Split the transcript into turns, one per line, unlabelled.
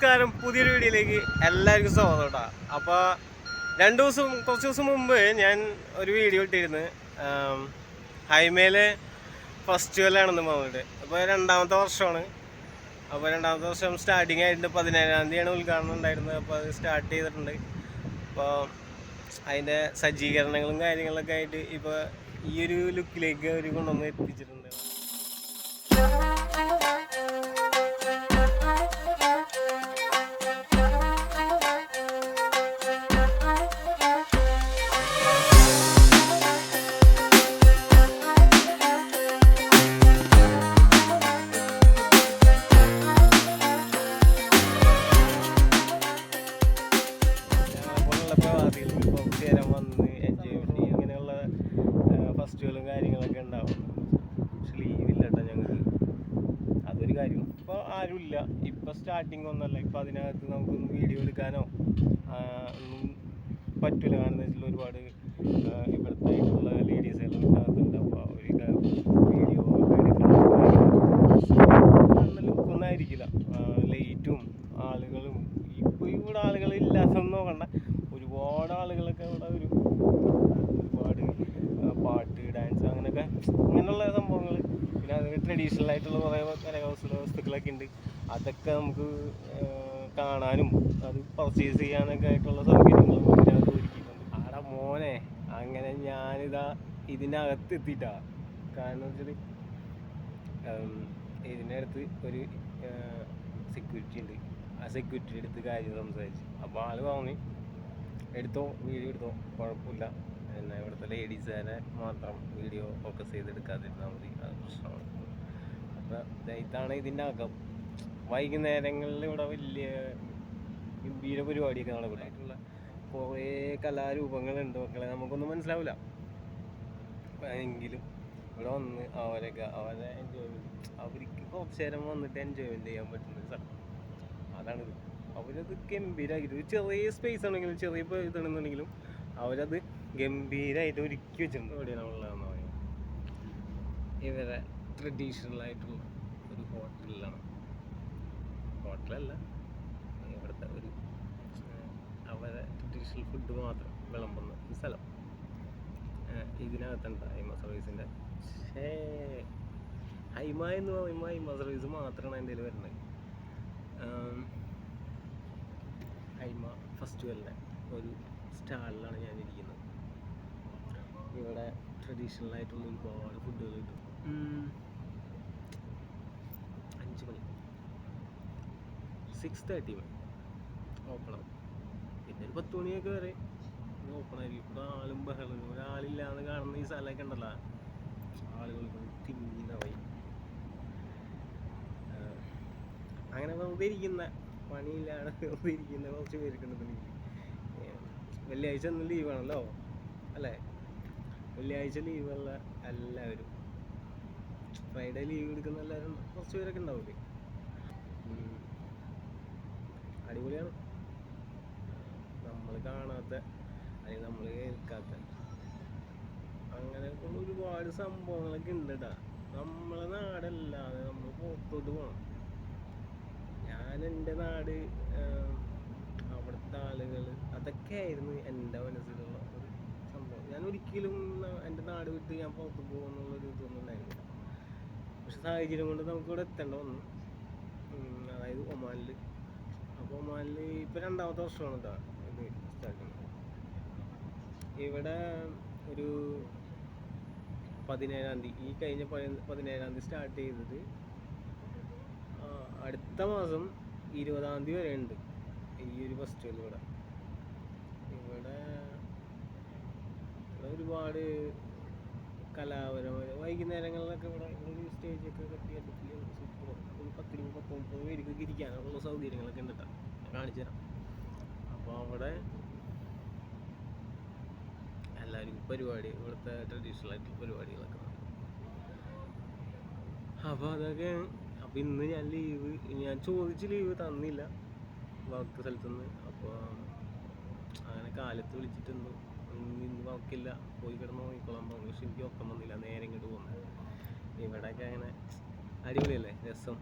നമസ്കാരം, പുതിയൊരു വീഡിയോയിലേക്ക് എല്ലാവർക്കും സ്വാഗതം കേട്ടോ. അപ്പോൾ കുറച്ച് ദിവസം മുമ്പ് ഞാൻ ഒരു വീഡിയോ ഇട്ടിരുന്നു, ഹൈമേലെ ഫെസ്റ്റിവലാണെന്ന് പറഞ്ഞിട്ട്. അപ്പോൾ രണ്ടാമത്തെ വർഷമാണ്. അപ്പോൾ രണ്ടാമത്തെ വർഷം സ്റ്റാർട്ടിങ് ആയിട്ട് 17-ാം തീയതിയാണ് ഉദ്ഘാടനം ഉണ്ടായിരുന്നത്. അപ്പോൾ അത് സ്റ്റാർട്ട് ചെയ്തിട്ടുണ്ട്. അപ്പോൾ അതിൻ്റെ സജ്ജീകരണങ്ങളും കാര്യങ്ങളൊക്കെ ആയിട്ട് ഇപ്പോൾ ഈ ഒരു ലുക്കിലേക്ക് അവർ കൊണ്ടുവന്ന് എത്തിച്ചിട്ടുണ്ട്. കുറച്ച് നേരം വന്ന് എൻജോയ് ചെയ്ത് ഇങ്ങനെയുള്ള ഫെസ്റ്റിവലും കാര്യങ്ങളൊക്കെ ഉണ്ടാവും. പക്ഷെ ലീവില്ല കേട്ടോ ഞങ്ങൾക്ക്, അതൊരു കാര്യം. ഇപ്പോൾ ആരുമില്ല, ഇപ്പോൾ സ്റ്റാർട്ടിങ് ഒന്നുമല്ല. ഇപ്പോൾ അതിനകത്ത് നമുക്കൊന്നും വീഡിയോ എടുക്കാനോ ഒന്നും പറ്റില്ല. കാരണം എന്താ വെച്ചാൽ ഒരുപാട് ഇവിടുത്തെ ആയിട്ടുള്ള ലേഡീസെല്ലാം ഇതിനകത്തുണ്ട്. അപ്പോൾ അവർ വീഡിയോ എടുക്കണം ലുക്കൊന്നും ആയിരിക്കില്ല. ലൈറ്റും ആളുകളും ഇപ്പോൾ ഇവിടെ ആളുകളില്ലാത്തൊന്നും നോക്കണ്ട. ഒരുപാട് ആളുകളൊക്കെ ഇവിടെ വരും. ഒരുപാട് പാട്ട്, ഡാൻസ്, അങ്ങനെയുള്ള സംഭവങ്ങൾ. പിന്നെ അത് ട്രഡീഷണൽ ആയിട്ടുള്ള കുറേ കരകൗശല വസ്തുക്കളൊക്കെ ഉണ്ട്. അതൊക്കെ നമുക്ക് കാണാനും അത് പർച്ചേസ് ചെയ്യാനൊക്കെ ആയിട്ടുള്ള സൗകര്യങ്ങളും ഇതിനകത്ത് ഒരുക്കിയിട്ടുണ്ട്. ആടാ മോനെ, അങ്ങനെ ഞാനിതാ ഇതിനകത്ത് എത്തിയിട്ടാ. കാരണം വെച്ചാൽ ഇതിൻ്റെ അടുത്ത് ഒരു സെക്യൂരിറ്റി ഉണ്ട്. ആ സെക്യൂരിറ്റി എടുത്ത് കാര്യം സംസാരിച്ച്. അപ്പോൾ ആൾ പറഞ്ഞു, എടുത്തോ, വീഡിയോ എടുത്തോ, കുഴപ്പമില്ല, പിന്നെ ഇവിടുത്തെ ലേഡീസിനെ മാത്രം വീഡിയോ ഫോക്കസ് ചെയ്തെടുക്കാതിരുന്നാൽ മതി, അത് പ്രശ്നമാണ്. അപ്പോൾ ഇതാണ് ഇതിൻ്റെ അകം. വൈകുന്നേരങ്ങളിൽ ഇവിടെ വലിയ ഗംഭീര പരിപാടിയൊക്കെ നടക്കുന്നതായിട്ടുള്ള കുറേ കലാരൂപങ്ങളുണ്ട് മക്കളെ. നമുക്കൊന്നും മനസ്സിലാവില്ല. എങ്കിലും ഇവിടെ വന്ന് അവരെ എൻജോയ്മെൻറ്റ്, അവർക്ക് കുറച്ച് നേരം വന്നിട്ട് എൻജോയ്മെൻറ്റ് ചെയ്യാൻ പറ്റുന്നൊരു സ്ഥലം അതാണിത്. അവരത് ഗംഭീരമായിട്ട്, ഒരു ചെറിയ സ്പേസ് ആണെങ്കിലും ചെറിയ ഇതാണെന്നുണ്ടെങ്കിലും അവരത് ഗംഭീരമായിട്ട് ഒരുക്കി വെച്ചിട്ടുണ്ട്. എവിടെയാണുള്ളതെന്ന് പറയുന്നത് ഇവരെ ട്രഡീഷണൽ ആയിട്ടുള്ള ഒരു ഹോട്ടലിലാണ്. ഹോട്ടലല്ല, ഇവിടുത്തെ ഒരു അവരെ ട്രഡീഷണൽ ഫുഡ് മാത്രം വിളമ്പുന്ന ഒരു സ്ഥലം. ഇതിനകത്തുണ്ട് ഹൈമ സർവീസിൻ്റെ. ഹൈമ എന്ന് പറയുമ്പോൾ ഹൈമ സർവീസ് മാത്രമാണ് എൻ്റെ കയ്യിൽ വരുന്നത്. ഹൈമ ഫെസ്റ്റിവലിൻ്റെ ഒരു സ്റ്റാളിലാണ് ഞാനിരിക്കുന്നത്. ഇവിടെ ട്രഡീഷണൽ ആയിട്ടുള്ള ഒരുപാട് ഫുഡുകൾ കിട്ടും. 5 മണി 6:30 മണി ഓപ്പണാവും. പിന്നെ ഒരു 10 മണിയൊക്കെ വരെ ഓപ്പണായിരിക്കും. ഇവിടെ ആളും ബഹളം, ഒരാളില്ലാന്ന് കാണുന്ന ഈ സ്ഥലമൊക്കെ ഉണ്ടല്ലോ, ആളുകൾക്ക് തിങ്ങിനവൈ. അങ്ങനെ വെറുതെ ഇരിക്കുന്ന, പണിയില്ലാതെ വെറുതെ ഇരിക്കുന്ന കുറച്ച് പേർക്കുണ്ടെന്നുണ്ടെങ്കിൽ വെള്ളിയാഴ്ച ഒന്നും ലീവാണല്ലോ അല്ലേ? വെള്ളിയാഴ്ച ലീവുള്ള എല്ലാവരും, ഫ്രൈഡേ ലീവ് എടുക്കുന്ന എല്ലാവരും കുറച്ച് പേരൊക്കെ ഉണ്ടാവില്ലേ. അടിപൊളിയാണ്. നമ്മൾ കാണാത്ത അല്ലെങ്കിൽ നമ്മൾ കേൾക്കാത്ത അങ്ങനെയൊക്കെ ഒരുപാട് സംഭവങ്ങളൊക്കെ ഉണ്ട് കേട്ടോ. നമ്മളെ നാടല്ലാതെ നമ്മൾ പുറത്തോട്ട് പോകണം. ഞാൻ എൻ്റെ നാട്, അവിടുത്തെ ആളുകൾ, അതൊക്കെ ആയിരുന്നു എൻ്റെ മനസ്സിലുള്ള ഒരു സംഭവം. ഞാൻ ഒരിക്കലും എൻ്റെ നാട് വിട്ട് ഞാൻ പുറത്ത് പോകുമെന്നുള്ളൊരു ഇതൊന്നും ഉണ്ടായിരുന്നില്ല. പക്ഷെ സാഹചര്യം കൊണ്ട് നമുക്കിവിടെ എത്തേണ്ട വന്നു. അതായത് ഒമാനിൽ. അപ്പോൾ ഒമാനിൽ ഇപ്പോൾ 2ാമത്തെ വർഷമാണ് കേട്ടോ ഇത് സ്റ്റാർട്ട് ചെയ്യുന്നത്. ഇവിടെ ഒരു 17-ാം തീയതി, ഈ കഴിഞ്ഞ 17-ാം തീയതി സ്റ്റാർട്ട് ചെയ്തത് അടുത്ത മാസം 20-ാം തീയതി വരെ ഉണ്ട് ഈ ഒരു ഫെസ്റ്റിവൽ. ഇവിടെ ഒരുപാട് കലാപരമായ വൈകുന്നേരങ്ങളിലൊക്കെ ഇവിടെ ഒരു സ്റ്റേജൊക്കെ കെട്ടിയിട്ട് സൂപ്പർ. ഒരു 10-30 പേർക്കൊക്കെ ഇരിക്കാനുള്ള സൗകര്യങ്ങളൊക്കെ ഉണ്ട് കേട്ടോ, കാണിച്ചു തരാം. അപ്പോൾ അവിടെ എല്ലാവരും പരിപാടി, ഇവിടുത്തെ ട്രഡീഷണൽ ആയിട്ടുള്ള പരിപാടികളൊക്കെ നടക്കും. അപ്പോൾ അതൊക്കെ. അപ്പോൾ ഇന്ന് ഞാൻ ചോദിച്ച് ലീവ് തന്നില്ല വർക്ക് സ്ഥലത്തുനിന്ന്. അപ്പോൾ അങ്ങനെ കാലത്ത് വിളിച്ചിട്ടുണ്ട്, ഇന്ന് വർക്കില്ല, പോയി കിടന്ന് നോക്കിക്കോളാൻ പറഞ്ഞു. പക്ഷെ എനിക്ക് ഒപ്പം വന്നില്ല, നേരെ ഇങ്ങോട്ട് പോകുന്നത്. ഇവിടെയൊക്കെ അങ്ങനെ അടിപൊളിയല്ലേ, രസം.